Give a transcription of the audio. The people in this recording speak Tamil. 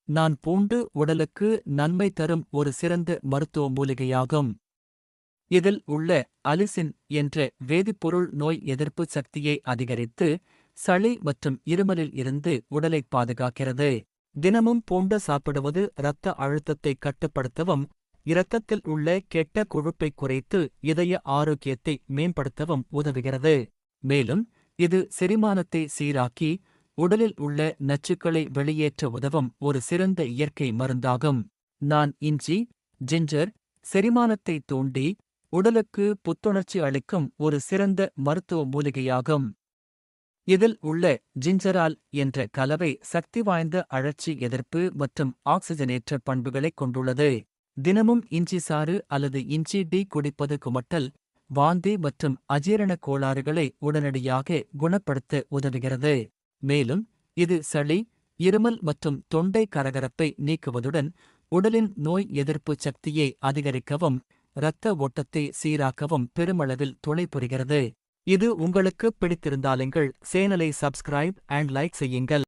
நான் பூண்டு உடலுக்கு நன்மை தரும் ஒரு சிறந்த மருத்துவ மூலிகையாகும். இதில் உள்ள அலிசின் என்ற வேதிப்பொருள் நோய் எதிர்ப்பு சக்தியை அதிகரித்து சளி மற்றும் இருமலில் இருந்து உடலை பாதுகாக்கிறது. தினமும் பூண்டு சாப்பிடுவது இரத்த அழுத்தத்தை கட்டுப்படுத்தவும் இரத்தத்தில் உள்ள கெட்ட கொழுப்பை குறைத்து இதய ஆரோக்கியத்தை மேம்படுத்தவும் உதவுகிறது. மேலும் இது செரிமானத்தை சீராக்கி உடலில் உள்ள நச்சுக்களை வெளியேற்ற உதவும் ஒரு சிறந்த இயற்கை மருந்தாகும். நான் இஞ்சி, ஜிஞ்சர் செரிமானத்தை தூண்டி உடலுக்கு புத்துணர்ச்சி அளிக்கும் ஒரு சிறந்த மருத்துவ மூலிகையாகும். இதில் உள்ள ஜிஞ்சரால் என்ற கலவை சக்தி வாய்ந்த அழற்சி எதிர்ப்பு மற்றும் ஆக்சிஜனேற்ற பண்புகளைக் கொண்டுள்ளது. தினமும் இஞ்சி சாறு அல்லது இஞ்சி டீ குடிப்பது குமட்டல், வாந்தி மற்றும் அஜீரண கோளாறுகளை உடனடியாக குணப்படுத்த உதவுகிறது. மேலும் இது சளி, இருமல் மற்றும் தொண்டை கரகரப்பை நீக்குவதுடன் உடலின் நோய் எதிர்ப்பு சக்தியை அதிகரிக்கவும் இரத்த ஓட்டத்தை சீராக்கவும் பெருமளவில் துணை புரிகிறது. இது உங்களுக்கு பிடித்திருந்தால் எங்கள் சேனலை சப்ஸ்கிரைப் அண்ட் லைக் செய்யுங்கள்.